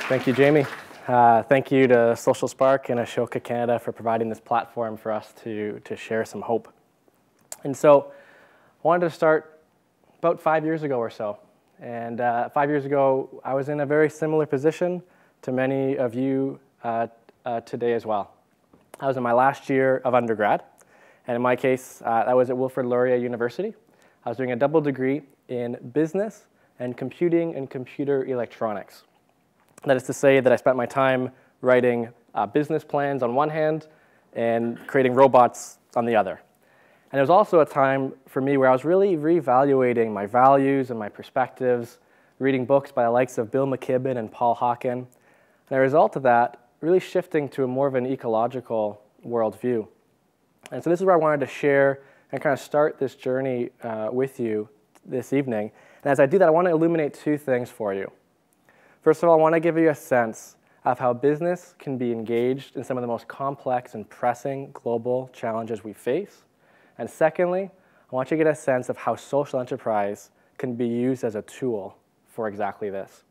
Thank you, Jamie. Thank you to Social Spark and Ashoka Canada for providing this platform for us to share some hope. And so I wanted to start about 5 years ago or so. And 5 years ago, I was in a very similar position to many of you today as well. I was in my last year of undergrad. And in my case, that was at Wilfrid Laurier University. I was doing a double degree in business and computing and computer electronics. That is to say that I spent my time writing business plans on one hand and creating robots on the other. And it was also a time for me where I was really reevaluating my values and my perspectives, reading books by the likes of Bill McKibben and Paul Hawken. And as a result of that, really shifting to a more of an ecological worldview. And so this is where I wanted to share and kind of start this journey with you this evening. And as I do that, I want to illuminate two things for you. First of all, I want to give you a sense of how business can be engaged in some of the most complex and pressing global challenges we face. And secondly, I want you to get a sense of how social enterprise can be used as a tool for exactly this.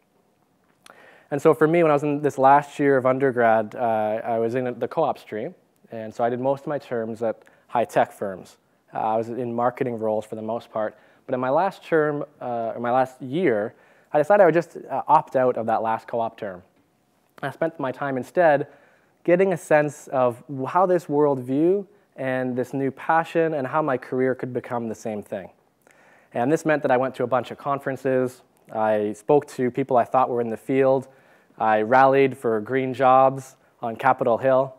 And so for me, when I was in this last year of undergrad, I was in the co-op stream. And so I did most of my terms at high-tech firms. I was in marketing roles for the most part. But in my last term, or my last year, I decided I would just opt out of that last co-op term. I spent my time instead getting a sense of how this worldview and this new passion and how my career could become the same thing. And this meant that I went to a bunch of conferences. I spoke to people I thought were in the field. I rallied for green jobs on Capitol Hill.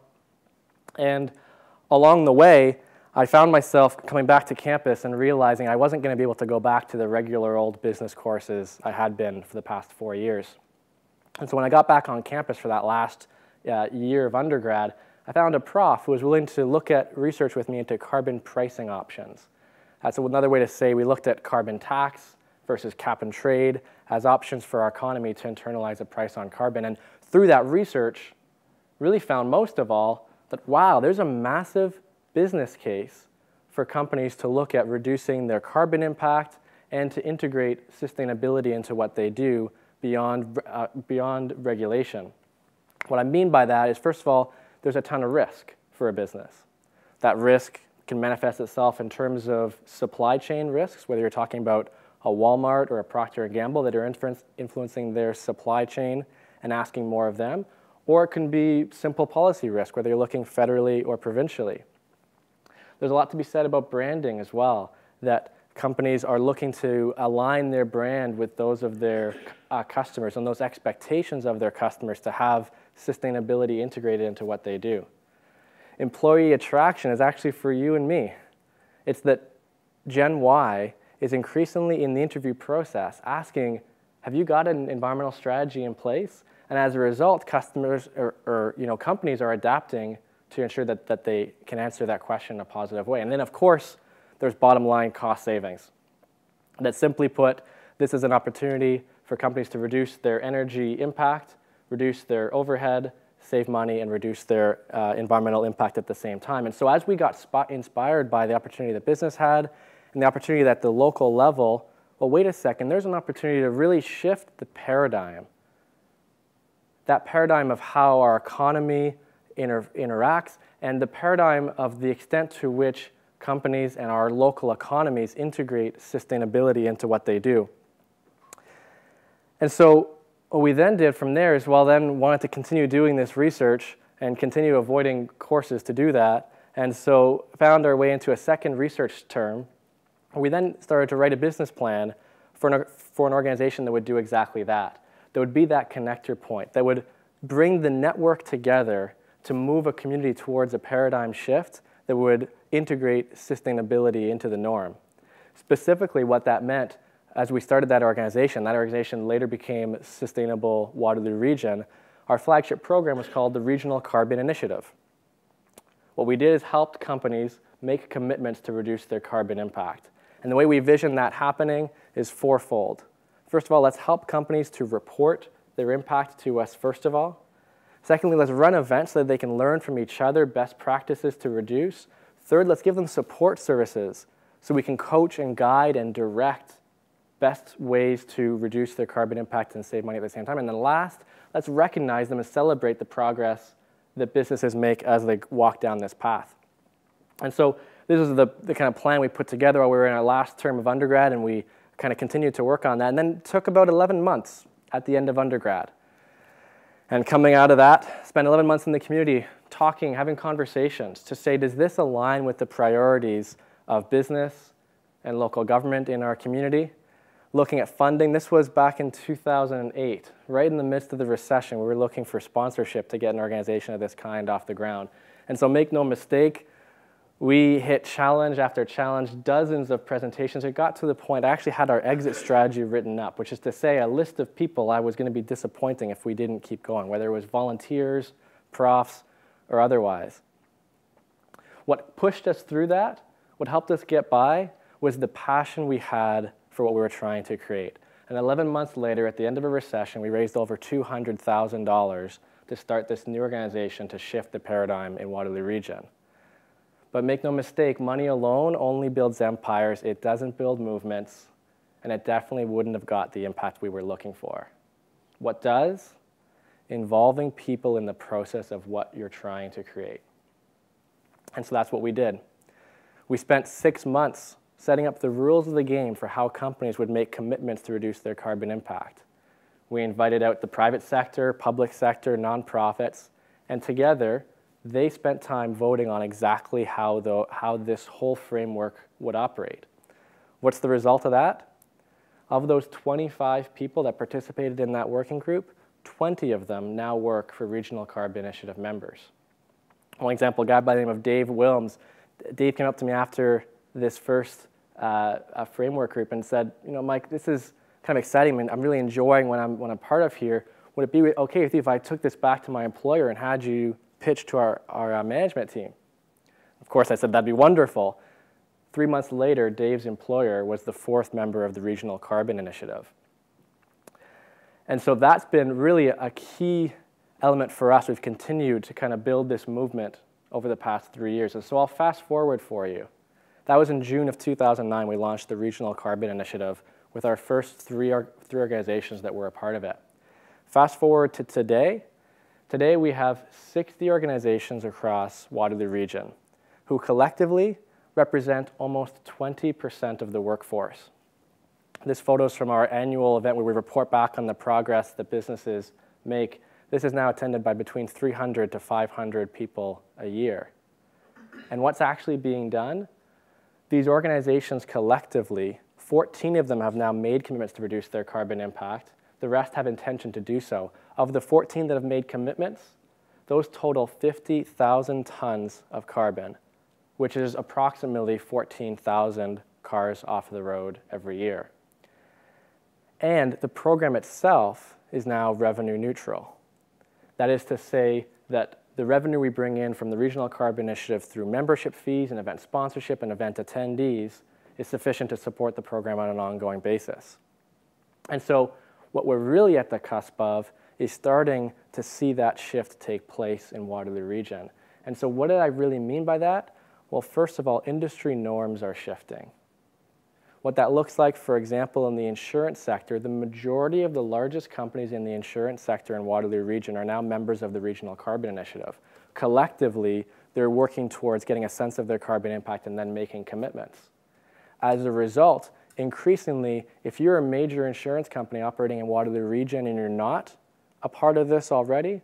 And along the way, I found myself coming back to campus and realizing I wasn't going to be able to go back to the regular old business courses I had been for the past 4 years. And so when I got back on campus for that last year of undergrad, I found a prof who was willing to look at research with me into carbon pricing options. That's another way to say we looked at carbon tax versus cap and trade as options for our economy to internalize a price on carbon. And through that research, really found most of all that, wow, there's a massive business case for companies to look at reducing their carbon impact and to integrate sustainability into what they do beyond regulation. What I mean by that is, first of all, there's a ton of risk for a business. That risk can manifest itself in terms of supply chain risks, whether you're talking about a Walmart or a Procter & Gamble that are influencing their supply chain and asking more of them, or it can be simple policy risk, whether you're looking federally or provincially. There's a lot to be said about branding as well, that companies are looking to align their brand with those of their customers and those expectations of their customers to have sustainability integrated into what they do. Employee attraction is actually for you and me. It's that Gen Y is increasingly in the interview process asking, have you got an environmental strategy in place? And as a result, customers or companies are adapting to ensure that they can answer that question in a positive way. And then, of course, there's bottom line cost savings. That simply put, this is an opportunity for companies to reduce their energy impact, reduce their overhead, save money, and reduce their environmental impact at the same time. And so as we got inspired by the opportunity that business had and the opportunity at the local level, well, wait a second, there's an opportunity to really shift the paradigm. That paradigm of how our economy interacts and the paradigm of the extent to which companies and our local economies integrate sustainability into what they do. And so what we then did from there is, well, then wanted to continue doing this research and continue avoiding courses to do that. And so found our way into a second research term. We then started to write a business plan for an organization that would do exactly that. That would be that connector point, that would bring the network together to move a community towards a paradigm shift that would integrate sustainability into the norm. Specifically, what that meant as we started that organization later became Sustainable Waterloo Region. Our flagship program was called the Regional Carbon Initiative. What we did is helped companies make commitments to reduce their carbon impact. And the way we vision that happening is fourfold. First of all, let's help companies to report their impact to us first of all. Secondly, let's run events so that they can learn from each other best practices to reduce. Third, let's give them support services so we can coach and guide and direct best ways to reduce their carbon impact and save money at the same time. And then last, let's recognize them and celebrate the progress that businesses make as they walk down this path. And so this is the kind of plan we put together while we were in our last term of undergrad, and we kind of continued to work on that. And then it took about 11 months at the end of undergrad. And coming out of that, spent 11 months in the community talking, having conversations to say, does this align with the priorities of business and local government in our community? Looking at funding, this was back in 2008, right in the midst of the recession. We were looking for sponsorship to get an organization of this kind off the ground. And so make no mistake, we hit challenge after challenge, dozens of presentations. It got to the point I actually had our exit strategy written up, which is to say a list of people I was going to be disappointing if we didn't keep going, whether it was volunteers, profs, or otherwise. What pushed us through that, what helped us get by, was the passion we had for what we were trying to create. And 11 months later, at the end of a recession, we raised over $200,000 to start this new organization to shift the paradigm in Waterloo Region. But make no mistake, money alone only builds empires. It doesn't build movements, and it definitely wouldn't have got the impact we were looking for. What does? Involving people in the process of what you're trying to create. And so that's what we did. We spent 6 months setting up the rules of the game for how companies would make commitments to reduce their carbon impact. We invited out the private sector, public sector, nonprofits, and together, they spent time voting on exactly how this whole framework would operate. What's the result of that? Of those 25 people that participated in that working group, 20 of them now work for Regional Carbon Initiative members. One example, a guy by the name of Dave Wilms. Dave came up to me after this first framework group and said, you know, Mike, this is kind of exciting. I'm really enjoying what I'm part of here. Would it be okay with you if I took this back to my employer and had you pitch to our management team? Of course, I said that'd be wonderful. 3 months later, Dave's employer was the 4th member of the Regional Carbon Initiative. And so that's been really a key element for us. We've continued to kind of build this movement over the past 3 years. And so I'll fast forward for you. That was in June of 2009, we launched the Regional Carbon Initiative with our first three organizations that were a part of it. Fast forward to today. Today we have 60 organizations across Waterloo Region who collectively represent almost 20% of the workforce. This photo is from our annual event where we report back on the progress that businesses make. This is now attended by between 300 to 500 people a year. And what's actually being done? These organizations collectively, 14 of them have now made commitments to reduce their carbon impact. The rest have intention to do so. Of the 14 that have made commitments, those total 50,000 tons of carbon, which is approximately 14,000 cars off the road every year. And the program itself is now revenue neutral. That is to say that the revenue we bring in from the Regional Carbon Initiative through membership fees and event sponsorship and event attendees is sufficient to support the program on an ongoing basis. And so what we're really at the cusp of is starting to see that shift take place in Waterloo Region. And so what do I really mean by that? Well, first of all, industry norms are shifting. What that looks like, for example, in the insurance sector, the majority of the largest companies in the insurance sector in Waterloo Region are now members of the Regional Carbon Initiative. Collectively, they're working towards getting a sense of their carbon impact and then making commitments. As a result, increasingly, if you're a major insurance company operating in Waterloo Region and you're not a part of this already,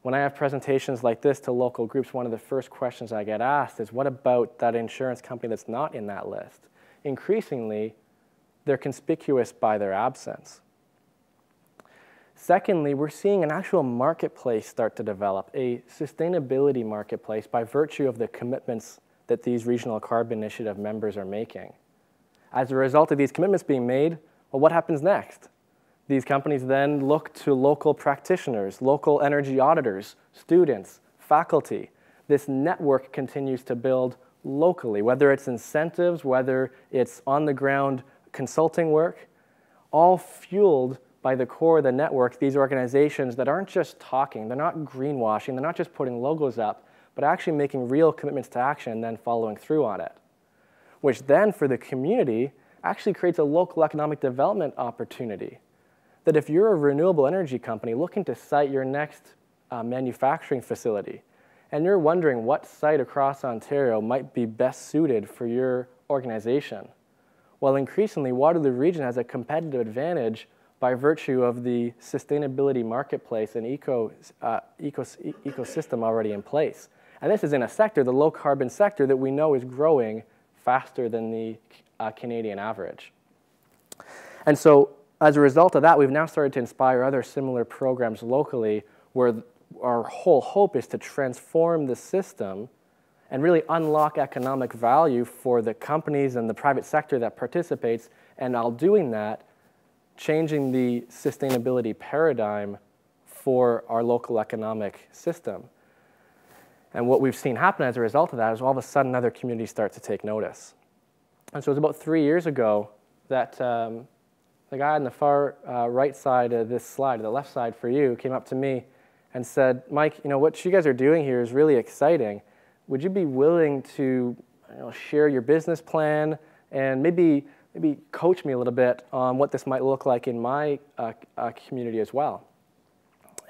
when I have presentations like this to local groups, one of the first questions I get asked is, what about that insurance company that's not in that list? Increasingly, they're conspicuous by their absence. Secondly, we're seeing an actual marketplace start to develop, a sustainability marketplace by virtue of the commitments that these Regional Carbon Initiative members are making. As a result of these commitments being made, well, what happens next? These companies then look to local practitioners, local energy auditors, students, faculty. This network continues to build locally, whether it's incentives, whether it's on-the-ground consulting work, all fueled by the core of the network, these organizations that aren't just talking, they're not greenwashing, they're not just putting logos up, but actually making real commitments to action and then following through on it. Which then, for the community, actually creates a local economic development opportunity. That if you're a renewable energy company looking to site your next manufacturing facility, and you're wondering what site across Ontario might be best suited for your organization, well, increasingly, Waterloo Region has a competitive advantage by virtue of the sustainability marketplace and ecosystem already in place. And this is in a sector, the low carbon sector, that we know is growing faster than the Canadian average. And so as a result of that, we've now started to inspire other similar programs locally where our whole hope is to transform the system and really unlock economic value for the companies and the private sector that participates, and while doing that, changing the sustainability paradigm for our local economic system. And what we've seen happen as a result of that is all of a sudden other communities start to take notice. And so it was about 3 years ago that the guy on the far right side of this slide, the left side for you, came up to me and said, Mike, what you guys are doing here is really exciting. Would you be willing to share your business plan and maybe coach me a little bit on what this might look like in my community as well?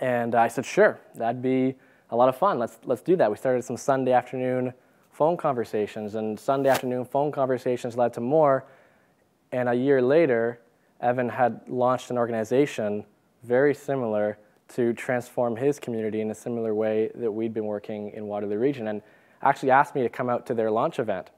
And I said, sure, that'd be a lot of fun. Let's do that. We started some Sunday afternoon phone conversations, and Sunday afternoon phone conversations led to more. And a year later, Evan had launched an organization very similar to transform his community in a similar way that we'd been working in Waterloo Region, and actually asked me to come out to their launch event,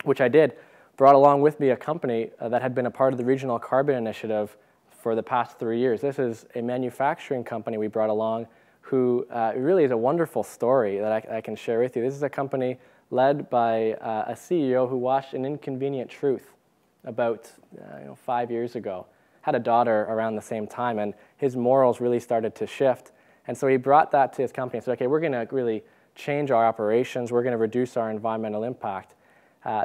which I did. Brought along with me a company that had been a part of the Regional Carbon Initiative for the past 3 years. This is a manufacturing company we brought along who really is a wonderful story that I can share with you. This is a company led by a CEO who watched An Inconvenient Truth about 5 years ago. Had a daughter around the same time, and his morals really started to shift. And so he brought that to his company and said, okay, we're going to really change our operations. We're going to reduce our environmental impact.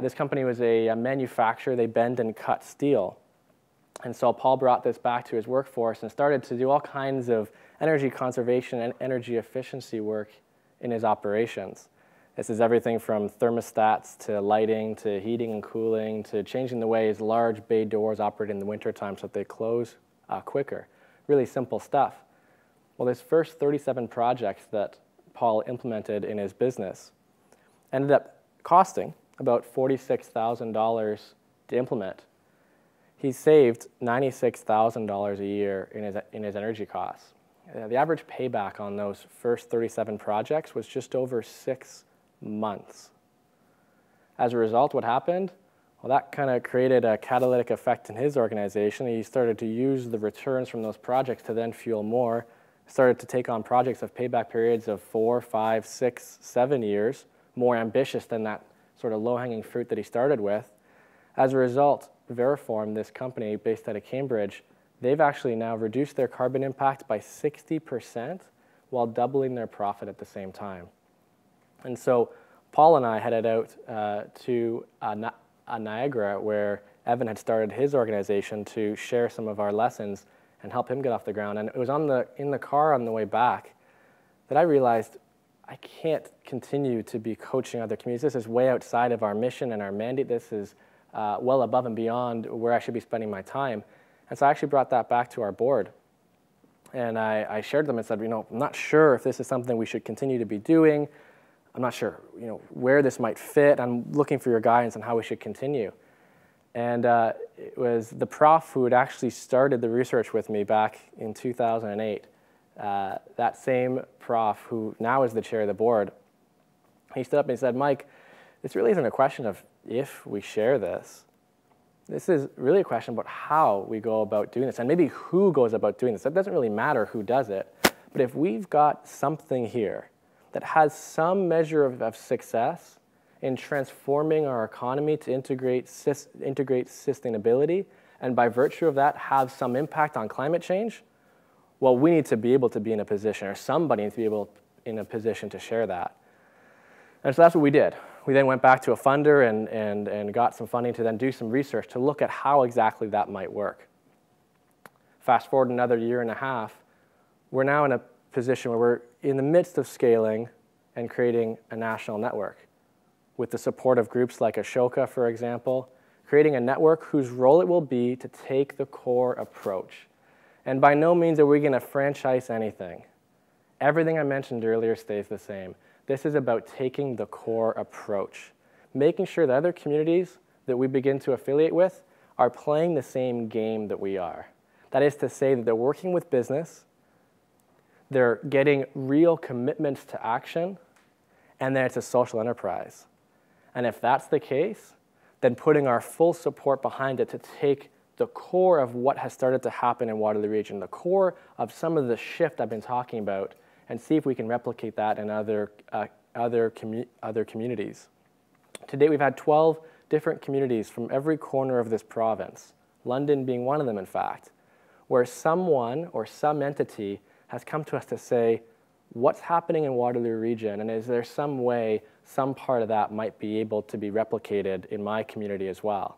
This company was a manufacturer. They bend and cut steel. And so Paul brought this back to his workforce and started to do all kinds of energy conservation and energy efficiency work in his operations. This is everything from thermostats to lighting to heating and cooling to changing the way his large bay doors operate in the wintertime so that they close quicker. Really simple stuff. Well, his first 37 projects that Paul implemented in his business ended up costing about $46,000 to implement. He saved $96,000 a year in his energy costs. The average payback on those first 37 projects was just over 6 months. As a result, what happened? Well, that kind of created a catalytic effect in his organization. He started to use the returns from those projects to then fuel more, started to take on projects of payback periods of 4, 5, 6, 7 years, more ambitious than that sort of low-hanging fruit that he started with. As a result, Veriform, this company based out of Cambridge, they've actually now reduced their carbon impact by 60% while doubling their profit at the same time. And so Paul and I headed out to Niagara, where Evan had started his organization, to share some of our lessons and help him get off the ground. And it was in the car on the way back that I realized I can't continue to be coaching other communities. This is way outside of our mission and our mandate. This is well above and beyond where I should be spending my time. And so I actually brought that back to our board. And I shared them and said, I'm not sure if this is something we should continue to be doing. I'm not sure, where this might fit. I'm looking for your guidance on how we should continue. And it was the prof who had actually started the research with me back in 2008. That same prof, who now is the chair of the board, he stood up and he said, Mike, this really isn't a question of if we share this. This is really a question about how we go about doing this, and maybe who goes about doing this. It doesn't really matter who does it, but if we've got something here that has some measure of success in transforming our economy to integrate sustainability, and by virtue of that have some impact on climate change, well, we need to be able to be in a position, or somebody needs to be able in a position to share that. And so that's what we did. We then went back to a funder and got some funding to then do some research to look at how exactly that might work. Fast forward another year and a half, we're now in a position where we're in the midst of scaling and creating a national network with the support of groups like Ashoka, for example, creating a network whose role it will be to take the core approach. And by no means are we going to franchise anything. Everything I mentioned earlier stays the same. This is about taking the core approach, making sure that other communities that we begin to affiliate with are playing the same game that we are. That is to say that they're working with business, they're getting real commitments to action, and then it's a social enterprise. And if that's the case, then putting our full support behind it to take the core of what has started to happen in Waterloo Region, the core of some of the shift I've been talking about, and see if we can replicate that in other communities. To date, we've had 12 different communities from every corner of this province, London being one of them, in fact, where someone or some entity has come to us to say, what's happening in Waterloo Region, and is there some way some part of that might be able to be replicated in my community as well?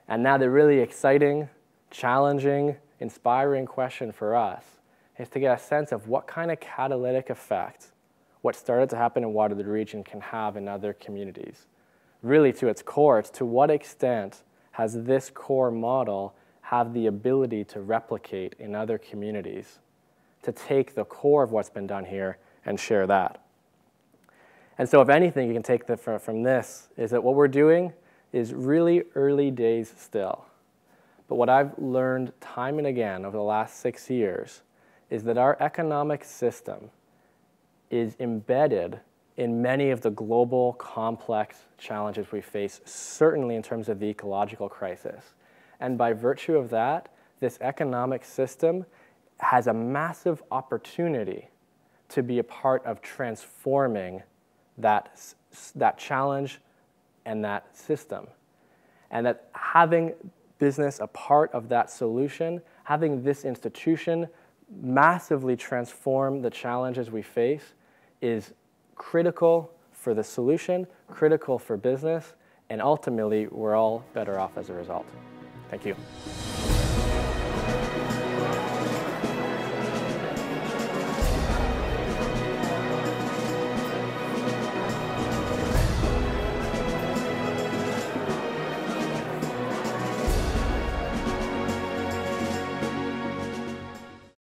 And now the really exciting, challenging, inspiring question for us is to get a sense of what kind of catalytic effect what started to happen in Waterloo Region can have in other communities. Really, to its core, it's to what extent has this core model have the ability to replicate in other communities, to take the core of what's been done here and share that. And so if anything you can take from this is that what we're doing is really early days still. But what I've learned time and again over the last 6 years is that our economic system is embedded in many of the global complex challenges we face, certainly in terms of the ecological crisis. And by virtue of that, this economic system has a massive opportunity to be a part of transforming that challenge and that system. And that having business a part of that solution, having this institution massively transform the challenges we face is critical for the solution, critical for business, and ultimately we're all better off as a result. Thank you.